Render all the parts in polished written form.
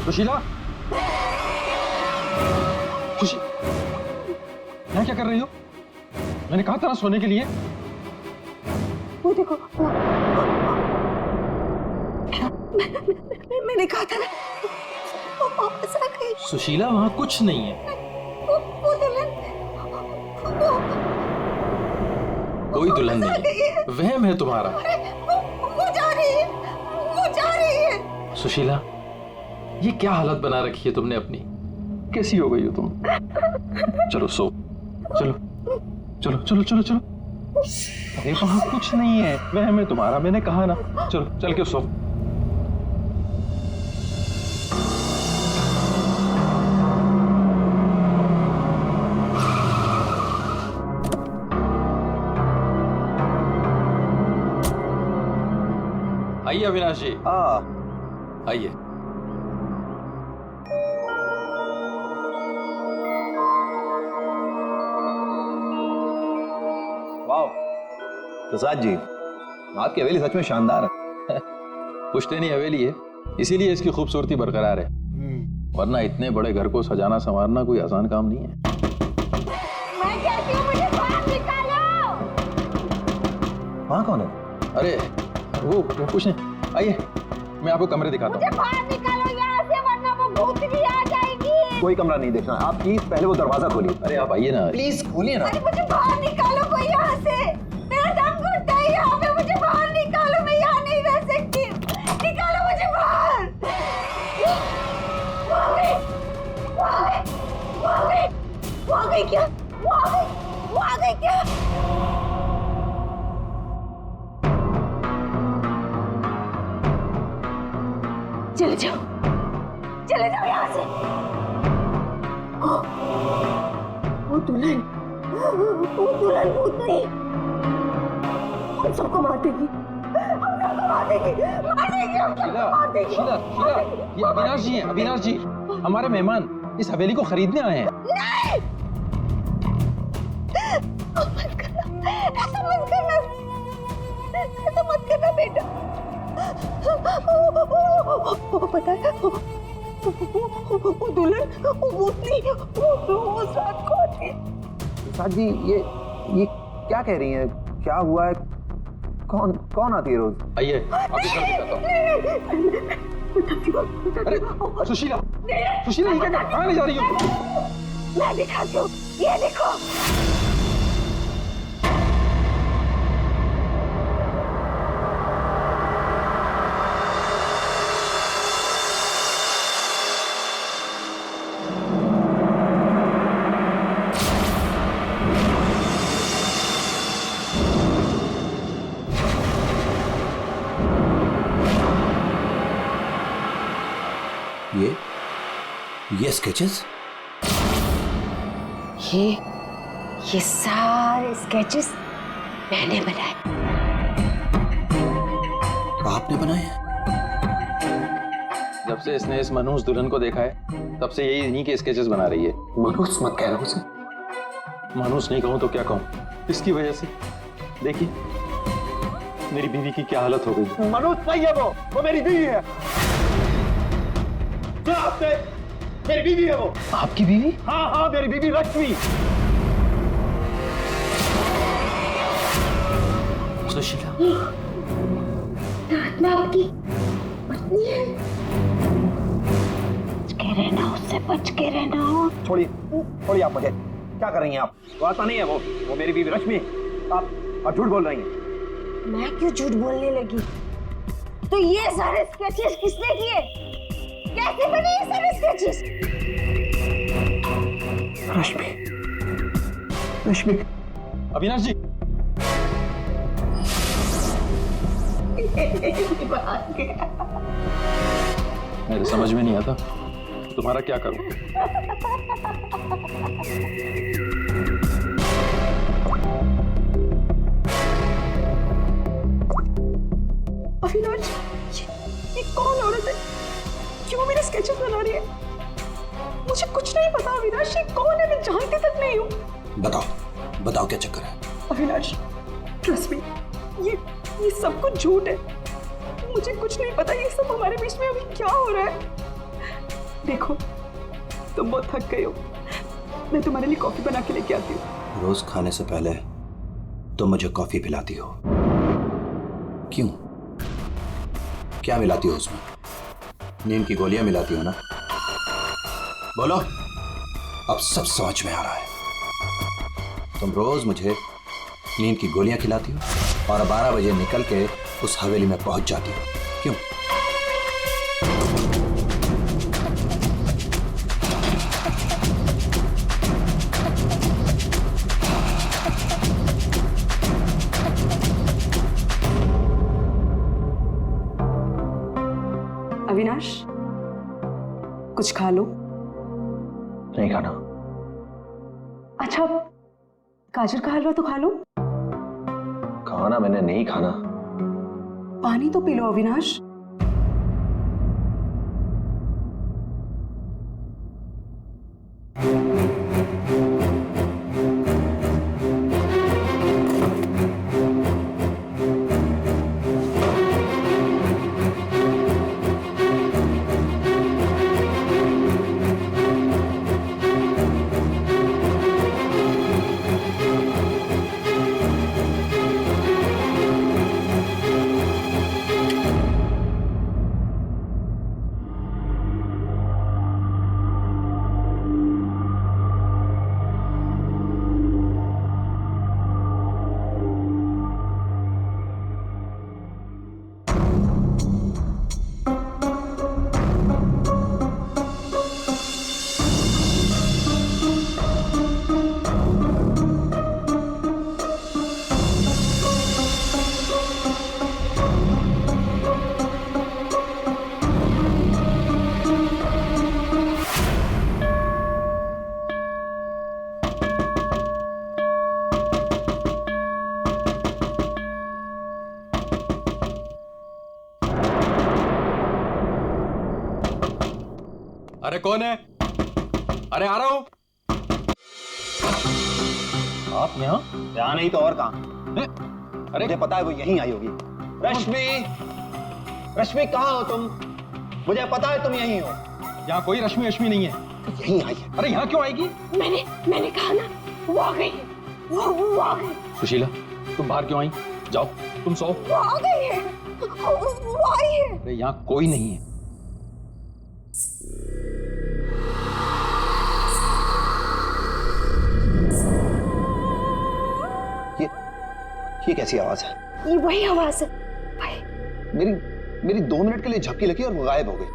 सुशीला, यहाँ क्या कर रही हो? मैंने कहा था ना सोने के लिए। वो देखो, क्या मैंने कहा था ना, वो वापस आ गई। सुशीला, वहां कुछ नहीं है। वो दुल्हन, कोई दुल्हन नहीं, वहम है तुम्हारा। वो जा रही है, वो जा रही है। सुशीला, ये क्या हालत बना रखी है तुमने अपनी? कैसी हो गई हो तुम? चलो सो, चलो चलो चलो चलो चलो। अरे वहां कुछ नहीं है, वहम है तुम्हारा, मैंने कहा ना। चलो चल के सो। आइए अविनाश जी, आइए। प्रसाद जी, आपकी हवेली सच में शानदार है। पुश्तैनी हवेली है, इसीलिए इसकी खूबसूरती बरकरार है, वरना इतने बड़े घर को सजाना संवारना कोई आसान काम नहीं है। मैं कहती हूँ मुझे बाहर निकालो। वहाँ कौन है? अरे वो कुछ नहीं, आइए मैं आपको कमरे दिखाता हूँ। मुझे बाहर निकालो यहाँ से, वरना वो भूतनी आ जाएगी। कोई कमरा नहीं देखना, आप प्लीज पहले वो दरवाजा खोलिए। अरे आप आइए ना, प्लीज खोलिए ना। अरे मुझे बाहर निकालो कोई यहाँ से, मेरा दम घुटता है यहाँ पे, मुझे बाहर निकालो, मैं यहाँ नहीं रह सकती। निकालो मुझे बाहर। वो आ गई, वो आ गई, वो आ गई, वो आ गई क्या? वो आ गई, वो आ गई क्या? चले जाओ, चले जाओ यहाँ से। वो दुल्हन, वो दुल्हन भूतनी हम सबको मार देगी, हम सबको मार देगी, मार देगी, हम सबको मार देगी। शीला, शीला, ये अविनाश जी हैं, अविनाश जी, हमारे मेहमान इस हवेली को खरीदने आए हैं। नहीं, मत करना, ऐसा मत करना, ऐसा मत करना बेटा। वो पता है, वो दुल्हन, वो भूतनी, वो साथ को आती। प्रसाद जी, ये क्या कह रही हैं? क्या हुआ है? कौन आती है रोज? आइए आपको घर दिखाता हूँ। अरे सुशीला, सुशीला ये क्या, कहाँ ले जा रही हो? मैं दिखाती हूँ, ये देखो। ये स्केचेस? ये सारे स्केचेस मैंने बनाए। आपने बनाए हैं? जब से इसने इस मनहूस दुल्हन को देखा है, तब से यही इन्हीं के स्केचेस बना रही है। मनहूस मत कह रहा उसे। मनहूस नहीं कहूँ तो क्या कहूँ, इसकी वजह से देखिए मेरी बीवी की क्या हालत हो गई। मनहूस नहीं है वो मेरी बीवी है। मेरी बीवी है वो। आपकी बीवी? हाँ, मेरी बीवी रश्मि। सुशीला, मैं आपकी पत्नी है। बच के रहना, उससे बच के रहना। छोड़िए आप मुझे। क्या कर रही हैं आप? वो ऐसा नहीं है, वो मेरी बीवी रश्मि। आप झूठ बोल रही हैं। मैं क्यों झूठ बोलने लगी? तो ये सारे स्केचेस किसने किए? कैसे बने ये सारे स्केचेस? रश्मि। अविनाश जी, मेरे समझ में नहीं आता तुम्हारा क्या करूं। अविनाश, ये कौन औरत है? क्यों मेरे स्केचेस बना रही है? मुझे कुछ नहीं पता अविनाश, ये कौन है? मैं जानती तक नहीं हूँ। बताओ क्या चक्कर है? अविनाश, ट्रस्ट मी, ये सब कुछ झूठ है। मुझे कुछ नहीं पता ये सब हमारे बीच में अभी क्या हो रहा है। देखो तुम बहुत थक गए हो, मैं तुम्हारे लिए कॉफी बना के लेके आती हूँ। रोज खाने से पहले तुम मुझे कॉफी पिलाती हो, क्यों? क्या मिलाती हो उसमें? नींद की गोलियां मिलाती हो ना? बोलो, अब सब समझ में आ रहा है। तुम रोज मुझे नींद की गोलियां खिलाती हो और 12 बजे निकल के उस हवेली में पहुंच जाती हो, क्यों? अविनाश कुछ खा लो। नहीं खाना। अच्छा गाजर का हलवा तो खा लो। खाना मैंने नहीं खाना। पानी तो पी लो अविनाश। अरे कौन है? अरे आ रहा हूं। आप यहाँ? यहाँ नहीं तो और कहाँ? अरे मुझे पता है वो यहीं आई होगी। रश्मि, रश्मि कहाँ हो तुम? मुझे पता है तुम यहीं हो। यहाँ कोई रश्मि रश्मि नहीं है। यहीं आई है। अरे यहाँ क्यों आएगी? मैंने कहा ना, वो आ गई है। वो आ गई। सुशीला तुम बाहर क्यों आई? जाओ तुम सो। वो आ गई है। वो आई है। अरे यहाँ कोई नहीं है। ये कैसी आवाज है? ये वही आवाज है। मेरी 2 मिनट के लिए झपकी लगी और वो गायब हो गई।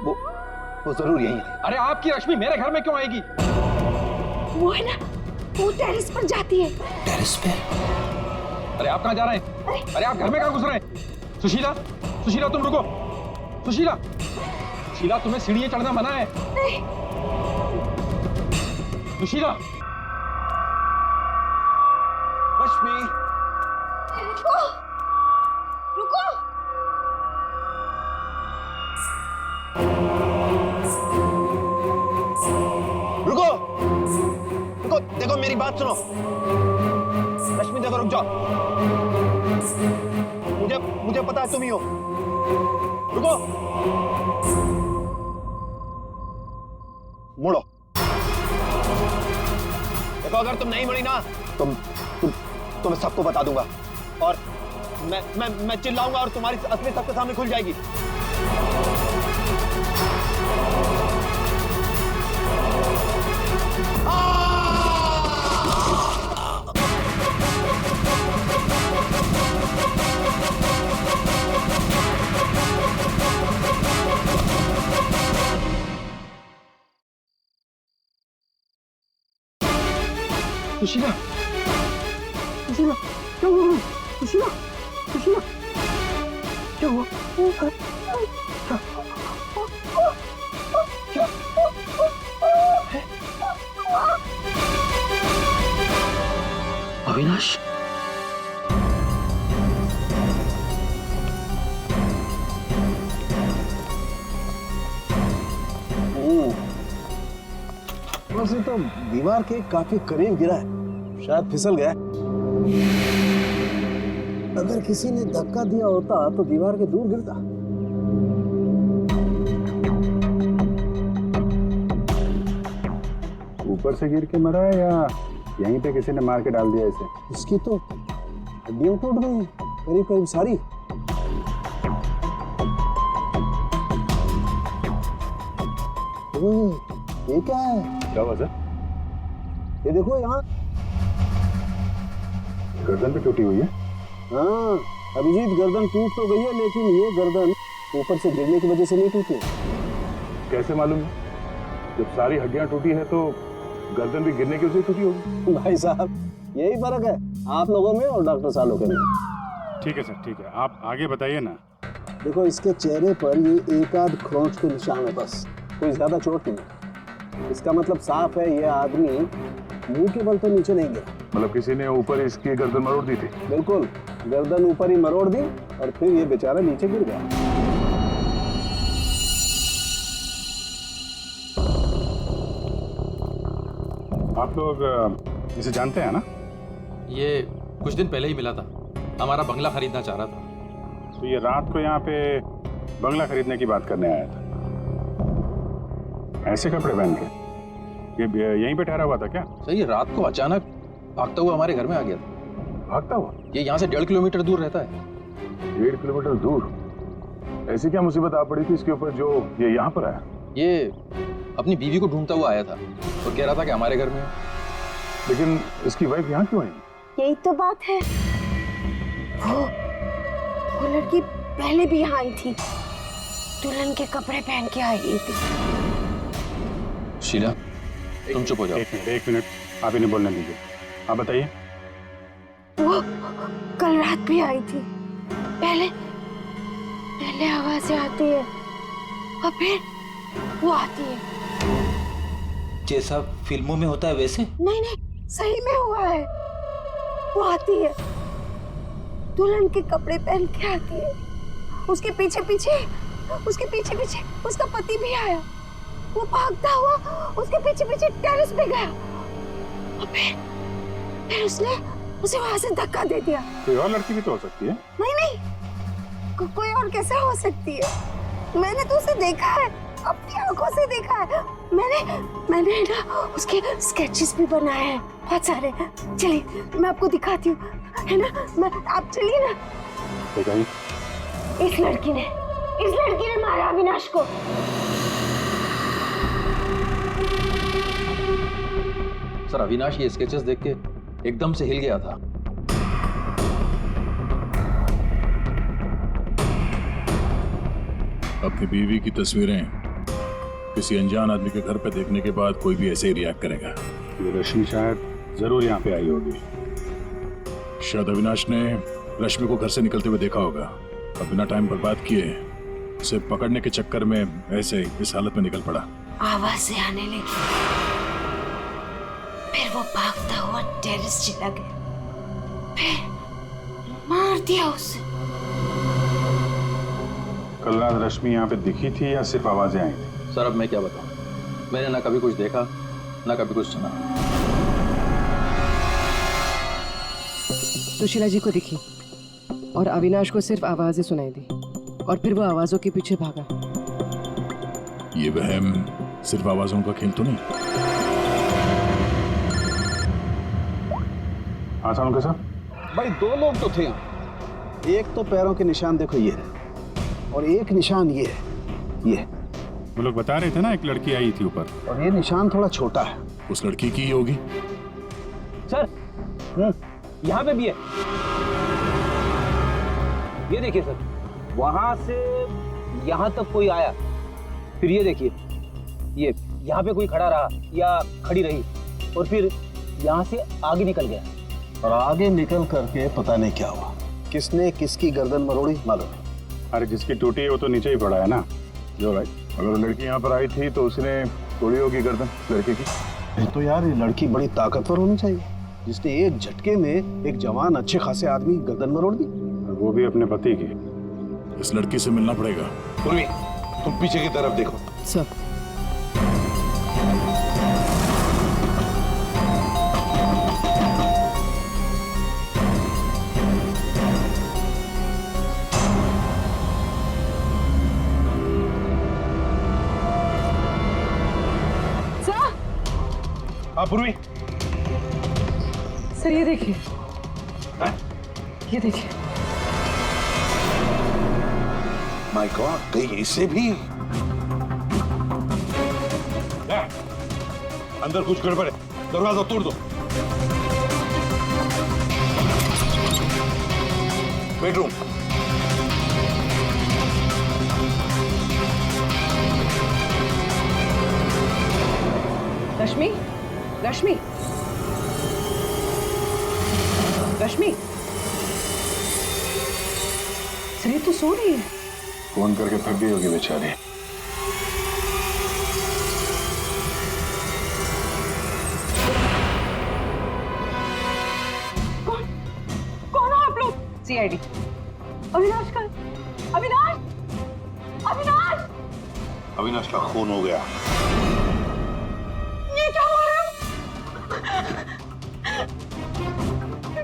वो जरूर यहीं आई। अरे आपकी रश्मि मेरे घर में क्यों आएगी? वो है ना, वो टेरेस पर जाती है। टेरेस पे? अरे आप कहाँ जा रहे हैं? अरे आप घर में कहाँ घुस रहे हैं? सुशीला, सुशीला तुम रुको। सुशीला, सुशीला तुम्हें सीढ़ियां चढ़ना मना है। नहीं। सुशीला। रश्मि, रुको, रुको। रुको, रुको, देखो मेरी बात सुनो। रश्मि देखो, रुक जाओ। मुझे पता है तुम ही हो। रुको, मुड़ो। देखो अगर तुम नहीं मुड़ी ना तो मैं सबको बता दूंगा और मैं चिल्लाऊंगा और तुम्हारी असली सबके सामने खुल जाएगी। सुशीला, सुशीला, क्या हुआ? सुशीला, सुशीला, क्या हुआ? अविनाश। वैसे तो दीवार के काफी करीब गिरा है, शायद फिसल गया। अगर किसी ने धक्का दिया होता तो दीवार के दूर गिरता। ऊपर से गिर के मरा है या यहीं पे किसी ने मार के डाल दिया इसे? इसकी तो हड्डियां टूट गई करीब करीब सारी। ओए, ये क्या है? क्या हुआ सर? ये देखो यहाँ। गर्दन पे टूटी हुई है। हाँ अभिजीत, गर्दन टूट तो गई है लेकिन ये गर्दन ऊपर से गिरने की वजह से नहीं टूटी। कैसे मालूम है? जब सारी हड्डियां टूटी है तो गर्दन भी गिरने की वजह से टूटी होगी। भाई साहब यही फर्क है आप लोगों में और डॉक्टर सालों के में। ठीक है सर, ठीक है, आप आगे बताइए ना। देखो इसके चेहरे पर ये एक आध खरोंच के निशान है, बस कोई ज्यादा चोट नहीं। इसका मतलब साफ है ये आदमी मुंह के बल तो नीचे नहीं गिरा। मतलब किसी ने ऊपर इसकी गर्दन मरोड़ दी थी? बिल्कुल, गर्दन ऊपर ही मरोड़ दी और फिर ये बेचारा नीचे गिर गया। आप लोग इसे जानते हैं ना? ये कुछ दिन पहले ही मिला था, हमारा बंगला खरीदना चाह रहा था। तो ये रात को यहाँ पे बंगला खरीदने की बात करने आया था। ऐसे कपड़े पहन के ये यहीं पे ठहरा हुआ था क्या? सर ये रात को अचानक भागता हुआ हमारे घर में आ गया था। भागता हुआ? ये यहाँ से 1.5 किलोमीटर दूर रहता है। 1.5 किलोमीटर दूर? ऐसी क्या मुसीबत आ पड़ी थी इसके ऊपर जो ये यहाँ पर आया? ये अपनी बीवी को ढूंढता हुआ आया था और कह रहा था कि हमारे घर में है। लेकिन इसकी वाइफ यहाँ क्यों आई? यही तो बात है, वो लड़की पहले भी यहाँ आई थी, दुल्हन के कपड़े पहन के आई थी। शीला तुम चुप हो जाओ। एक मिनट आप इन्हें बोलने दीजिए, आप बताइए। वो कल रात भी आई थी, पहले आवाजें आती है और फिर वो आती है। जैसा फिल्मों में होता है वैसे? नहीं सही में हुआ है। वो आती है, दुल्हन के कपड़े पहन के आती है, उसके पीछे पीछे उसका पति भी आया। वो भागता हुआ उसके पीछे पीछे टेरेस पे गया और फिर उसने उसे वहां से धक्का दे दिया। कोई और लड़की भी तो हो सकती है। नहीं कोई और कैसे हो सकती है? मैंने तो उसे देखा है, अपनी आंखों से देखा है। मैंने ना उसके स्केचेस भी बनाए हैं बहुत सारे। चलिए मैं आपको दिखाती हूँ, है ना? आप चलिए ना। बताइए। इस लड़की ने मारा अविनाश को। सर अविनाश ये स्केचेस देख के एकदम से हिल गया था। अपनी बीवी की तस्वीरें किसी अनजान आदमी के घर पे देखने के बाद कोई भी ऐसे ही रिएक्ट करेगा। ये रश्मि शायद जरूर यहाँ पे आई होगी। शायद अविनाश ने रश्मि को घर से निकलते हुए देखा होगा और बिना टाइम बर्बाद किए उसे पकड़ने के चक्कर में ऐसे इस हालत में निकल पड़ा। आवाजें आने लगी, फिर वो भागता हुआ टेरेस चला गया, फिर मार दिया उसे। कल रात रश्मि यहाँ पे दिखी थी या सिर्फ आवाजें आई थी? सर अब मैं क्या बताऊं, मैंने ना कभी कुछ देखा ना कभी कुछ सुना। सुशीला जी को दिखी और अविनाश को सिर्फ आवाजें सुनाई दी और फिर वो आवाजों के पीछे भागा। ये वहम सिर्फ आवाजों का खेल तो नहीं? हाँ सानुका साहब। भाई 2 लोग तो थे यहाँ, एक तो पैरों के निशान देखो ये है और एक निशान ये है, ये। वो लोग बता रहे थे ना एक लड़की आई थी ऊपर, और ये निशान थोड़ा छोटा है। उस लड़की की ही होगी। सर यहाँ पे भी है, ये देखिए सर, वहां से यहाँ तक कोई आया, फिर ये देखिए, ये यहाँ पे कोई खड़ा रहा या खड़ी रही और फिर यहाँ से आगे निकल गया। और आगे निकल करके पता नहीं क्या हुआ, किसने किसकी गर्दन मरोड़ी मालूम नहीं। अरे जिसकी टूटी है वो तो नीचे ही पड़ा है ना। जो भाई अगर लड़की यहाँ पर आई थी तो उसने तोड़ी होगी गर्दन लड़के की। तो यार ये लड़की बड़ी ताकतवर होनी चाहिए जिसने एक झटके में एक जवान अच्छे खासे आदमी गर्दन मरोड़ दी, वो भी अपने पति की। इस लड़की से मिलना पड़ेगा। पूर्वी तुम पीछे की तरफ देखो। सर हाँ पूर्वी, सर ये देखिए, ये देखिए। माय गॉड, गई इससे भी। अंदर कुछ गड़बड़ है, दरवाजा तोड़ दो। बेडरूम। रश्मि, रश्मि, रश्मि, सर ये तो सो रही है। फोन करके थक गई होगी बेचारी। कौन हो आप लोग? सीआईडी। अविनाश का, अविनाश, अविनाश, अविनाश का खून हो गया। ये क्या बोल रहे हो?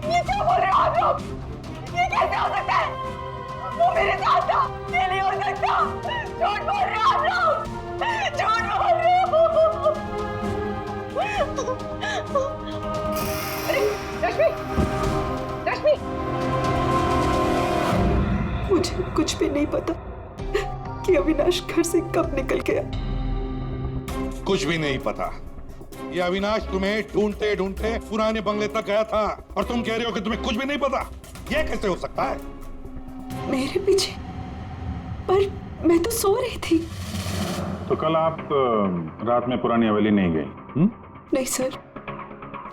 ये क्या बोल रहे हो आप लोग? ये कैसे हो सकता है? वो मेरे साथ था, ये नहीं हो सकता। झूठ बोल रहे हो आप लोग, झूठ बोल रहे हो। अरे रश्मि, रश्मि, मुझे कुछ भी नहीं पता कि अविनाश घर से कब निकल गया। कुछ भी नहीं पता। ये अविनाश तुम्हें ढूंढते ढूंढते पुराने बंगले तक गया था और तुम कह रहे हो कि तुम्हें कुछ भी नहीं पता। ये कैसे हो सकता है? मेरे पीछे? पर मैं तो सो रही थी। तो कल आप रात में पुरानी हवेली नहीं गई? नहीं सर,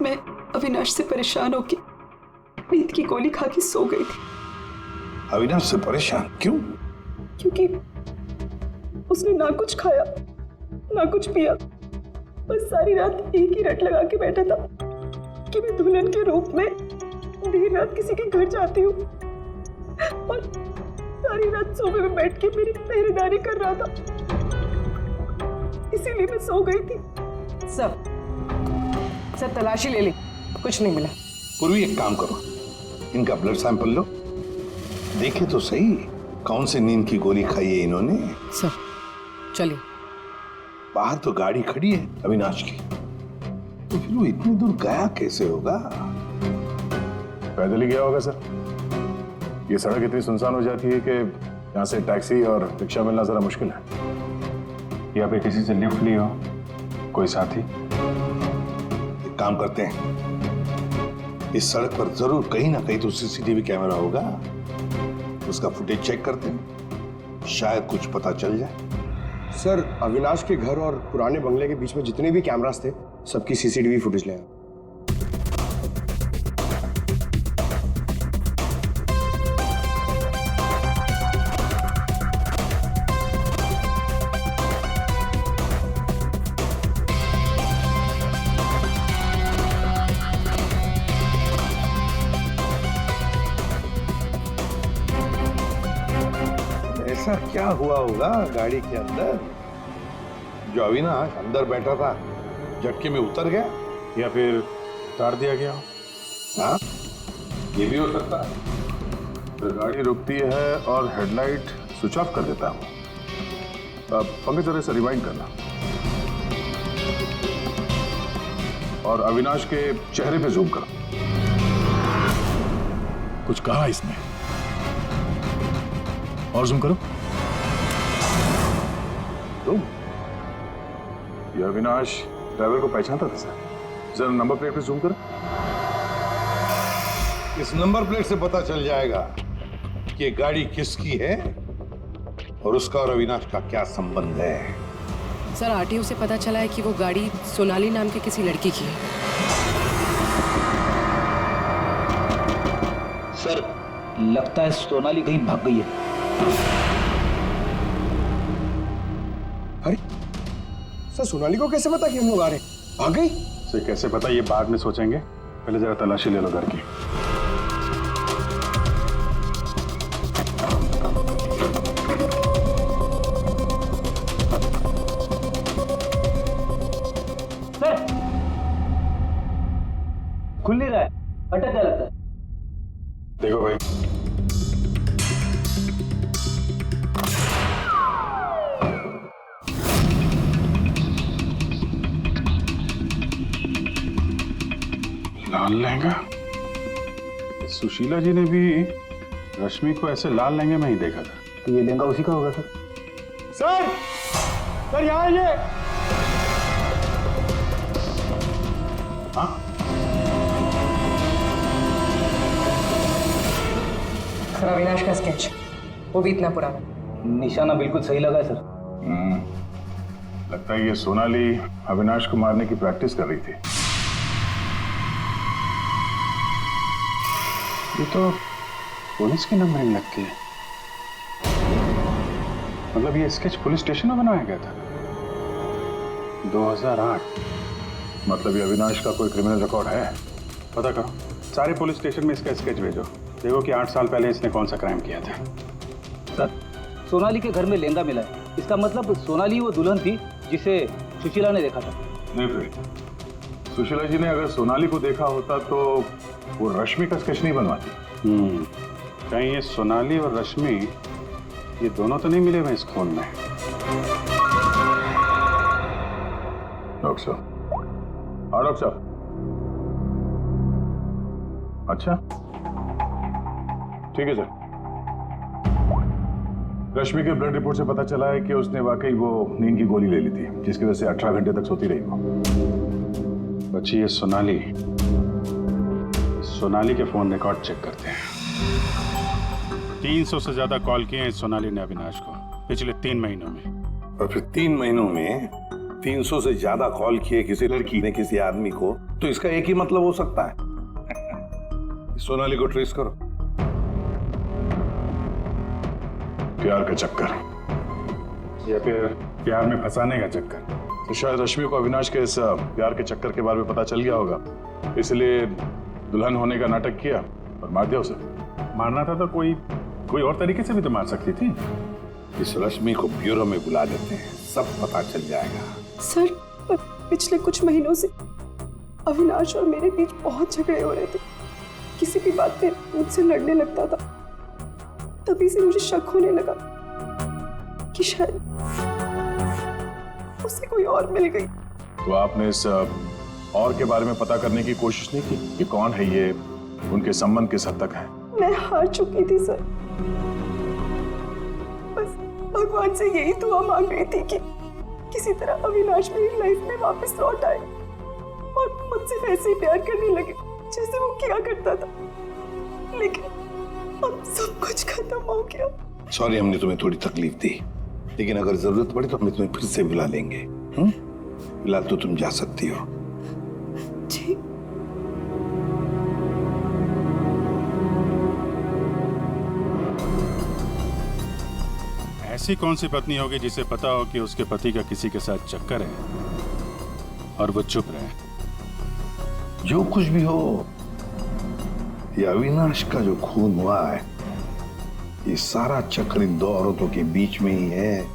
मैं अविनाश से परेशान होके नींद की गोली खा के सो गई थी। अविनाश से परेशान क्यों? क्योंकि उसने ना कुछ खाया ना कुछ पिया, बस सारी रात एक ही रट लगा के बैठा था कि मैं दुल्हन के रूप में देर रात किसी के घर जाती हूँ, और सारी रात सोफे में बैठ के मेरी पहरेदारी कर रहा था। इसीलिए मैं सो गई थी। सर तलाशी ले ली, कुछ नहीं मिला। पूर्वी एक काम करो, इनका ब्लड सैंपल लो, देखे तो सही कौन से नींद की गोली खाई है इन्होंने। सर चलिए। बाहर तो गाड़ी खड़ी है अविनाश की, तो फिर वो इतनी दूर गया कैसे होगा? पैदल ही गया होगा सर। ये सड़क इतनी सुनसान हो जाती है कि यहाँ से टैक्सी और रिक्शा मिलना जरा मुश्किल है। या फिर किसी से लिफ्ट ली हो, कोई साथी। एक काम करते हैं, इस सड़क पर जरूर कहीं ना कहीं तो सीसीटीवी कैमरा होगा, उसका फुटेज चेक करते हैं, शायद कुछ पता चल जाए। सर, अविनाश के घर और पुराने बंगले के बीच में जितने भी कैमरास थे, सबकी सीसीटीवी फुटेज ले आए। ऐसा क्या हुआ होगा गाड़ी के अंदर जो अविनाश अंदर बैठा था झटके में उतर गया, या फिर उतार दिया गया हो। हाँ, ये भी हो सकता है। तो गाड़ी रुकती है और हेडलाइट स्विच ऑफ कर देता हूँ। अब पंकज जरा से रिवाइंड करना और अविनाश के चेहरे पे जूम करो। कुछ कहा इसने? और जूम करो। तुम ये अविनाश ड्राइवर को पहचानता था सर। जरा नंबर प्लेट पे जूम करो। इस नंबर प्लेट से पता चल जाएगा कि गाड़ी किसकी है और उसका और अविनाश का क्या संबंध है। सर आरटीओ से पता चला है कि वो गाड़ी सोनाली नाम के किसी लड़की की है। सर लगता है सोनाली कहीं भाग गई है। अरे सर, सोनाली को कैसे पता कि हम लोग आ रहे हैं? आ गई? से कैसे पता, ये बाद में सोचेंगे, पहले जरा तलाशी ले लो घर की। सर खुल नहीं रहा है, अटक गया लगता है। देखो भाई, लाल लहंगा? सुशीला जी ने भी रश्मि को ऐसे लाल लहंगे में ही देखा था। तो ये लहंगा उसी का होगा सर। सर यहाँ आइए। हाँ? सर अविनाश का स्केच, वो भी इतना पुराना। निशाना बिल्कुल सही लगा है सर। लगता है ये सोनाली अविनाश को मारने की प्रैक्टिस कर रही थी। ये तो पुलिस की नंबरिंग लगती है। मतलब ये स्केच पुलिस स्टेशन में बनाया गया था 2008। मतलब ये अविनाश का कोई क्रिमिनल रिकॉर्ड है? पता करो, सारे पुलिस स्टेशन में इसका स्केच भेजो, देखो कि 8 साल पहले इसने कौन सा क्राइम किया था। सर सोनाली के घर में लहंगा मिला है, इसका मतलब सोनाली वो दुल्हन थी जिसे सुशीला ने देखा था। नहीं फिर सुशीला जी ने अगर सोनाली को देखा होता तो वो रश्मि का स्केच नहीं बनवाती। कहीं ये सोनाली और रश्मि ये दोनों तो नहीं मिले हुए इस खून में? डॉक्टर साहब। हाँ डॉक्टर साहब। अच्छा ठीक है सर। रश्मि के ब्लड रिपोर्ट से पता चला है कि उसने वाकई वो नींद की गोली ले ली थी, जिसकी वजह से 18 घंटे तक सोती रही वो। बच्ची ये सोनाली के फोन रिकॉर्ड चेक करते हैं। 300 से ज्यादा कॉल किए हैं सोनाली ने अविनाश को पिछले 3 महीनों में। और फिर 3 महीनों में 300 से ज्यादा कॉल किए किसी लड़की ने किसी आदमी को, तो इसका एक ही मतलब हो सकता है, सोनाली को ट्रेस करो। प्यार का चक्कर या फिर प्यार में फंसाने का चक्कर। तो शायद रश्मि को अविनाश के इस प्यार के चक्कर के बारे में पता चल गया होगा, इसलिए दुल्हन होने का नाटक किया और मार दिया उसे। मारना था तो कोई और तरीके से भी तो मार सकती थी। इस रश्मि को ब्यूरो में बुला लेते हैं, सब पता चल जाएगा। सर पिछले कुछ महीनों से अविनाश और मेरे बीच बहुत झगड़े हो रहे थे। किसी भी बात पे मुझसे लड़ने लगता था। तभी से मुझे शक होने लगा कि शायद उसे कोई और मिल गई। तो आपने इस और के बारे में पता करने की कोशिश नहीं की कि कौन है ये, उनके संबंध किस हद तक है? मैं हार चुकी थी सर। बस भगवान से यही दुआ मांग रही थी कि किसी तरह अविनाश मेरी लाइफ में वापस लौट आए और मुझसे वैसे ही प्यार करने लगे जैसे वो किया करता था। लेकिन अब सब कुछ खत्म हो गया। सॉरी हमने तुम्हें थोड़ी तकलीफ दी, लेकिन अगर जरूरत पड़े तो हम तुम्हें फिर से बुला लेंगे। फिलहाल तो तुम जा सकती हो। जी। ऐसी कौन सी पत्नी होगी जिसे पता हो कि उसके पति का किसी के साथ चक्कर है और वो चुप रहे? जो कुछ भी हो, ये अविनाश का जो खून हुआ है, ये सारा चक्कर इन 2 औरतों के बीच में ही है,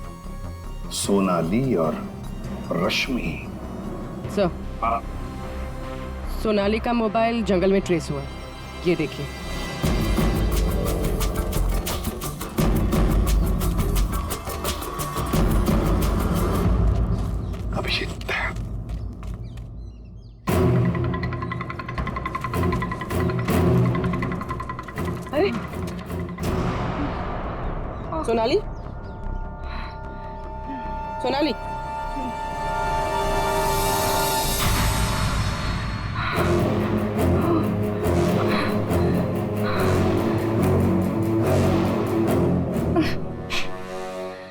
सोनाली और रश्मि। सर सोनाली का मोबाइल जंगल में ट्रेस हुआ, ये देखिए। अभिजीत, अरे सोनाली, सोनाली,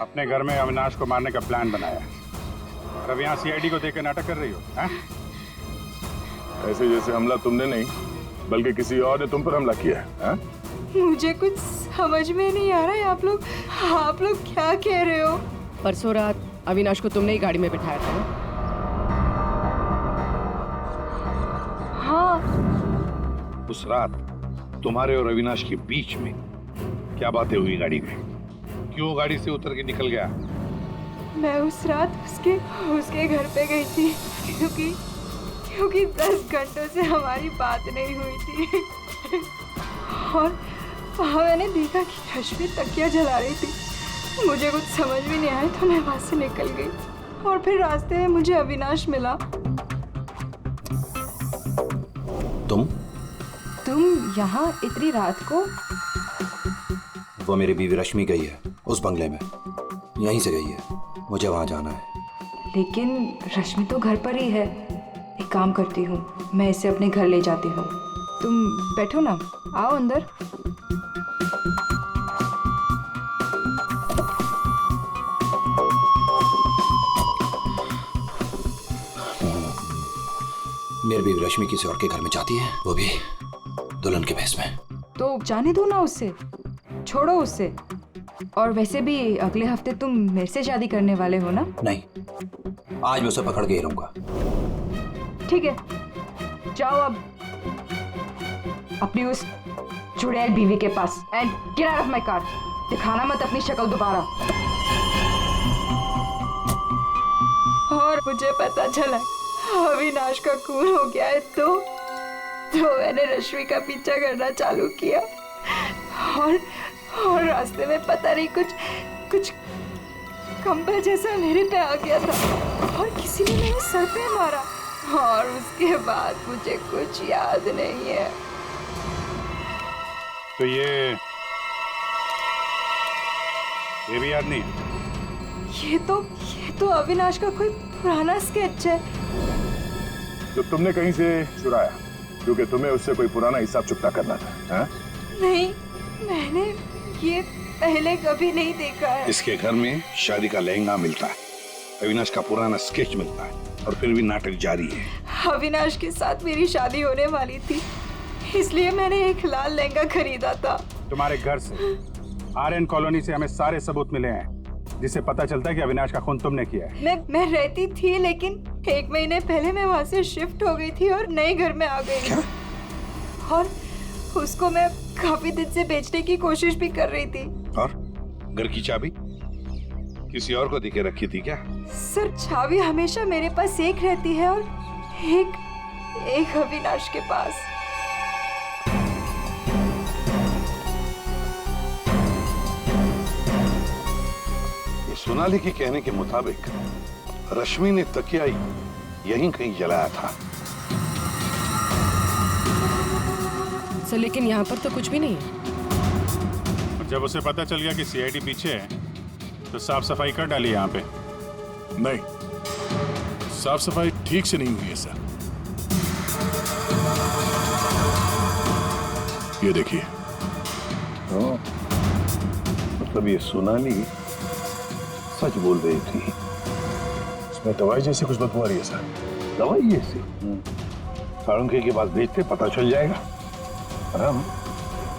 अपने घर में अविनाश को मारने का प्लान बनाया और अब यहाँ सीआईडी को देकर नाटक कर रही हो? ऐसे जैसे हमला तुमने नहीं बल्कि किसी और ने तुम पर हमला किया है। मुझे कुछ समझ में नहीं आ रहा है। आप लोग क्या कह रहे हो? परसों रात अविनाश को तुमने ही गाड़ी में बिठाया था ना? हाँ। उस रात तुम्हारे और अविनाश के बीच में क्या बातें हुई गाड़ी में? क्यों गाड़ी से उतर के निकल गया? मैं उस रात उसके घर पे गई थी क्योंकि 10 घंटों से हमारी बात नहीं हुई थी और वहाँ मैंने देखा कि रश्मि तकिया जला रही थी। मुझे कुछ समझ भी नहीं आया तो मैं वहाँ से निकल गई और फिर रास्ते में मुझे अविनाश मिला। तुम यहाँ इतनी रात को? वो मेरी बीवी रश्मि गई है उस बंगले में, यहीं से गई है, मुझे वहां जाना है। लेकिन रश्मि तो घर पर ही है। एक काम करती हूँ, मैं इसे अपने घर ले जाती हूँ। तुम बैठो ना, आओ अंदर। मेरी बीवी रश्मि किसी और के घर में जाती है, वो भी दुल्हन के भेष में। तो जाने दो ना उससे, छोड़ो उससे। और वैसे भी अगले हफ्ते तुम मेरे से शादी करने वाले हो ना? नहीं, आज मैं उसे पकड़ के ही रहूंगा। ठीक है, जाओ अब अपनी उस चुड़ैल बीवी के पास। And get out of my car. दिखाना मत अपनी शक्ल दोबारा। और मुझे पता चला अविनाश का खून हो गया है तो मैंने रश्मि का पीछा करना चालू किया। और रास्ते में पता नहीं कुछ कंबल जैसा मेरे पे आ गया था और किसी ने मेरे सर पे मारा। और उसके बाद मुझे कुछ याद नहीं है। तो ये भी याद नहीं? ये तो अविनाश का कोई पुराना स्केच है तो तुमने कहीं से चुराया, क्योंकि तुम्हें उससे कोई पुराना हिसाब चुकता करना था, हाँ? नहीं, मैंने ये पहले कभी नहीं देखा है। इसके घर में शादी का लहंगा मिलता है, अविनाश का पुराना स्केच मिलता है, और फिर भी नाटक जारी है। अविनाश के साथ मेरी शादी होने वाली थी, इसलिए मैंने एक लाल लहंगा खरीदा था। तुम्हारे घर से, आर्यन कॉलोनी से हमें सारे सबूत मिले हैं जिससे पता चलता है कि अविनाश का खून तुमने किया है। मैं रहती थी, लेकिन 1 महीने पहले मैं वहाँ से शिफ्ट हो गई थी और नए घर में आ गई। और उसको मैं काफी दिन से बेचने की कोशिश भी कर रही थी। और घर की चाबी किसी और को देके रखी थी क्या? सर, चाबी हमेशा मेरे पास एक रहती है और एक अविनाश के पास। सोनाली के कहने के मुताबिक रश्मि ने तकिया यहीं कहीं जलाया था। सर, लेकिन यहाँ पर तो कुछ भी नहीं है। जब उसे पता चल गया कि सीआईडी पीछे है तो साफ सफाई कर डाली यहाँ पे। नहीं, साफ सफाई ठीक से नहीं हुई है सर। ये देखिए। मतलब ये सोनाली सच बोल रही थी। इसमें दवाई जैसी कुछ बदबू आ रही है सर। दवाई जैसी? साळुंखे के पास भेजते, पता चल जाएगा। और हम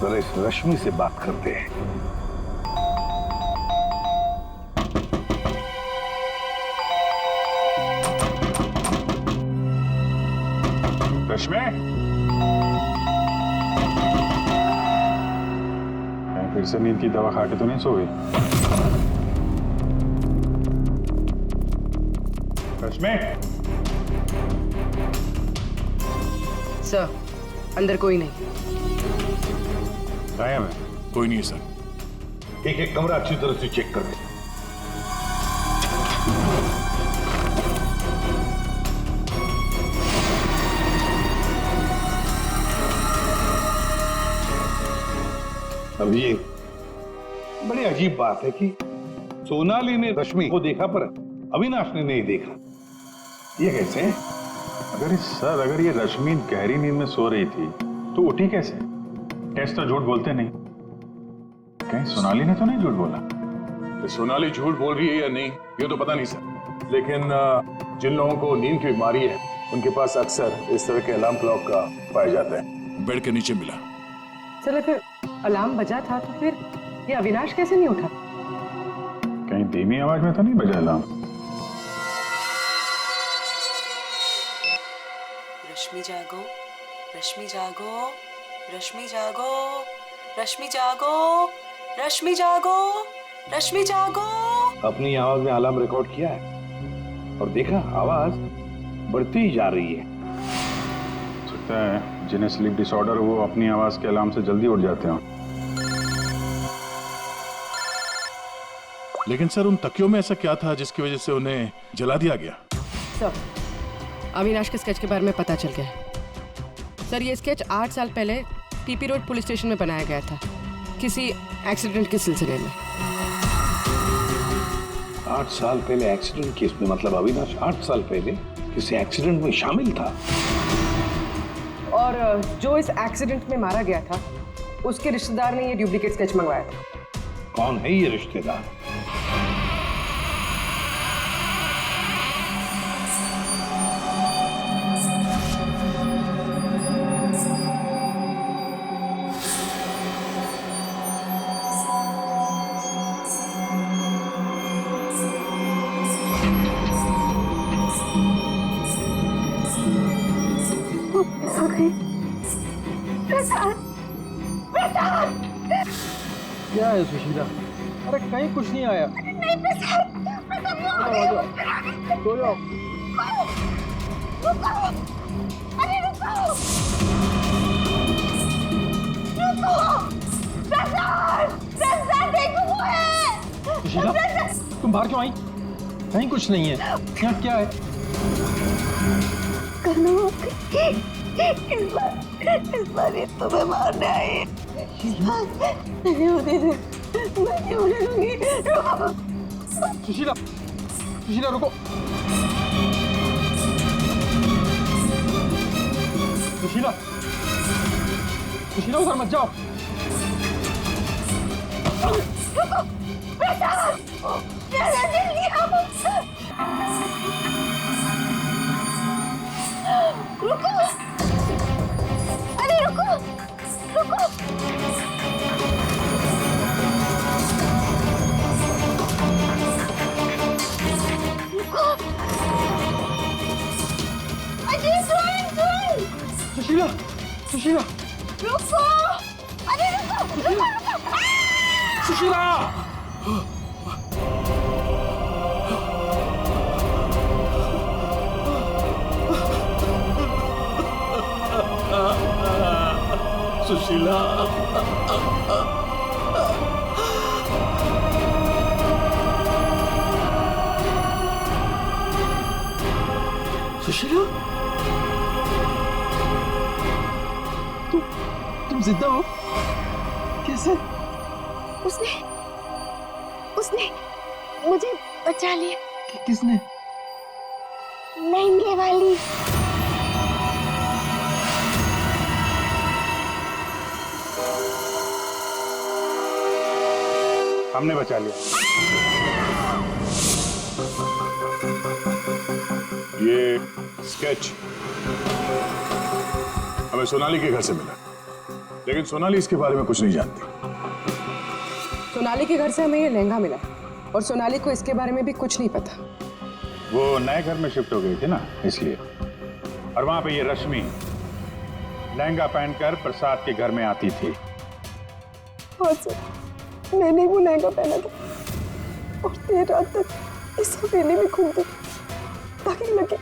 जरा इस रश्मि से बात करते हैं। रश्मि, फिर से नींद की दवा खा के तो नहीं सो गई? रश्मि! सर, अंदर कोई नहीं। गायब है? कोई नहीं सर। एक कमरा अच्छी तरह से चेक कर ले। अब ये बड़ी अजीब बात है कि सोनाली ने रश्मि को देखा पर अविनाश ने नहीं देखा। ये कैसे? अगर ये रश्मि गहरी नींद में सो रही थी तो उठी कैसे? टेस्ट तो झूठ बोलते नहीं। कहीं सोनाली ने तो नहीं झूठ बोला? तो सोनाली झूठ बोल रही है या नहीं ये तो पता नहीं सर, लेकिन जिन लोगों को नींद की बीमारी है उनके पास अक्सर इस तरह के अलार्म क्लॉक का पाया जाता है। बेड के नीचे मिला। सर, अगर अलार्म बजा था तो फिर ये अविनाश कैसे नहीं उठा? कहीं धीमी आवाज में तो नहीं बजा अलार्म? रश्मि जागो, रश्मि जागो, रश्मि जागो, रश्मि जागो, रश्मि जागो, रश्मि जागो। अपनी आवाज में अलार्म रिकॉर्ड किया है और देखा आवाज बढ़ती ही जा रही है। सकता है जिन्हें स्लीप डिसऑर्डर हो वो अपनी आवाज के अलार्म से जल्दी उठ जाते हैं। लेकिन सर, उन तकियों में ऐसा क्या था जिसकी वजह से उन्हें जला दिया गया? सर, अविनाश के स्केच के बारे में पता चल गया है। सर, ये स्केच 8 साल पहले पीपी रोड पुलिस स्टेशन में बनाया गया था किसी एक्सीडेंट के सिलसिले में। 8 साल पहले एक्सीडेंट केस में, मतलब अविनाश 8 साल पहले किसी एक्सीडेंट में शामिल था। और जो इस एक्सीडेंट में मारा गया था उसके रिश्तेदार ने ये डुप्लीकेट स्केच मंगवाया था। कौन है ये रिश्तेदार? क्या है सुशीला? अरे कहीं कुछ नहीं आया। सो जाओ। सुशीला, तुम बाहर क्यों आई? कहीं कुछ नहीं है। यहाँ क्या है? इस बार ये तुम्हें मारने आई। सुशीला, सुशीला रुको। सुशीला, सुशीला उधर मत जाओ। रुको, अरे रुको, रुको। सुशीला, सुशीला, रुको, अरे रुको, रुको, सुशीला। सुशीला, सुशीला, तुम जिंदा हो? कैसे? उसने मुझे बचा लिया। किसने? लहंगे वाली। हमने बचा लिया। ये स्केच हमें सोनाली के घर से मिला, लेकिन सोनाली इसके बारे में कुछ नहीं जानती। सोनाली के घर से हमें ये लहंगा मिला और सोनाली को इसके बारे में भी कुछ नहीं पता। वो नए घर में शिफ्ट हो गई थी ना, इसलिए। और वहां पे ये रश्मि लहंगा पहनकर प्रसाद के घर में आती थी। हाँ सर, मैंने वो लहंगा पहना था और देर रात तक इस हवेली में घूमती ताकि लगे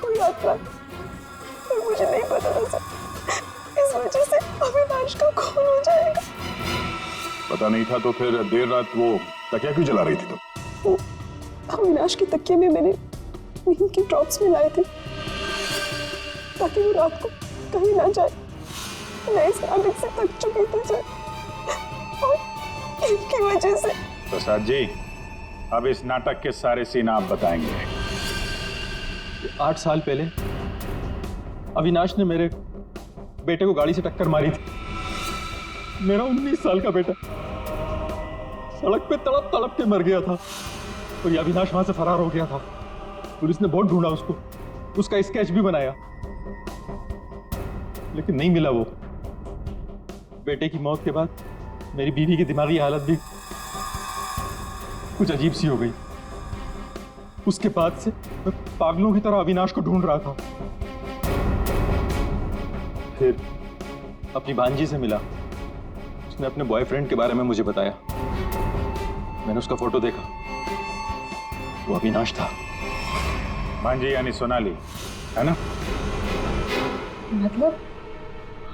कोई आत्मा। पर मुझे नहीं पता था सर, इस वजह से अविनाश का खून हो जाएगा। पता नहीं था तो फिर देर रात वो तकिया क्यों जला रही थी तुम? वो अविनाश के तकिए में मैंने नींद के ड्रॉप्स मिलाए थे ताकि वो रात को कहीं ना जाए। मैं इस नाटक से थक चुकी थी सर, और इनकी वजह से। प्रसाद जी, अब इस नाटक के सारे सीन आप बताएंगे। 8 साल पहले अविनाश ने मेरे बेटे को गाड़ी से टक्कर मारी थी। मेरा 19 साल का बेटा सड़क पे तड़प तड़प के मर गया था और ये अविनाश वहां से फरार हो गया था। पुलिस ने बहुत ढूंढा उसको, उसका स्केच भी बनाया, लेकिन नहीं मिला वो। बेटे की मौत के बाद मेरी बीवी की दिमागी हालत भी कुछ अजीब सी हो गई। उसके बाद से मैं पागलों की तरह अविनाश को ढूंढ रहा था। फिर अपनी भांजी से मिला, उसने अपने बॉयफ्रेंड के बारे में मुझे बताया। मैंने उसका फोटो देखा, वो अविनाश था। भांजी यानी सोनाली, है ना? मतलब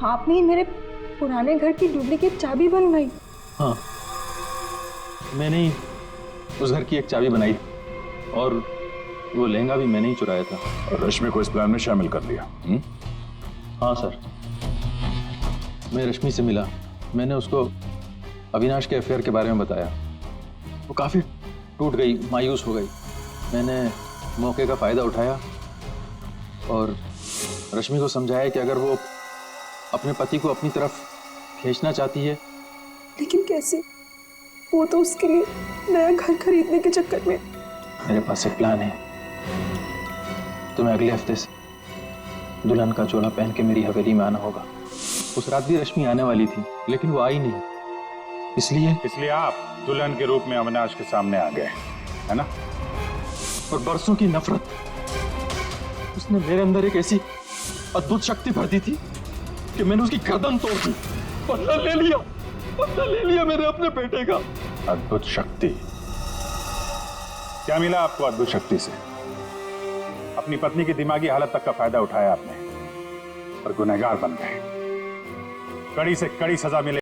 आपने मेरे पुराने घर की डुप्लीकेट चाबी बनवाई? हाँ, मैंने ही उस घर की एक चाबी बनाई और वो लहंगा भी मैंने ही चुराया था। और रश्मि को इस प्लान में शामिल कर लिया। हाँ सर। मैं रश्मि से मिला। मैंने उसको अविनाश के अफेयर के बारे में बताया। वो काफ़ी टूट गई, मायूस हो गई। मैंने मौके का फ़ायदा उठाया और रश्मि को समझाया कि अगर वो अपने पति को अपनी तरफ खींचना चाहती है। लेकिन कैसे? वो तो उसके लिए नया घर खरीदने के चक्कर में। मेरे पास एक प्लान है। तुम्हें अगले हफ्ते से दुल्हन का चोला पहन के मेरी हवेली में आना होगा। उस रात भी रश्मि आने वाली थी, लेकिन वो आई नहीं। इसलिए आप दुल्हन के रूप में अविनाश के सामने आ गए, है ना? और बरसों की नफरत, उसने मेरे अंदर एक ऐसी अद्भुत शक्ति भर दी थी कि मैंने उसकी गर्दन तोड़ दी। बदला ले लिया मेरे अपने बेटे का। अद्भुत शक्ति? क्या मिला आपको अद्भुत शक्ति से? अपनी पत्नी की दिमागी हालत तक का फायदा उठाया आपने और गुनहगार बन गए। कड़ी से कड़ी सजा मिले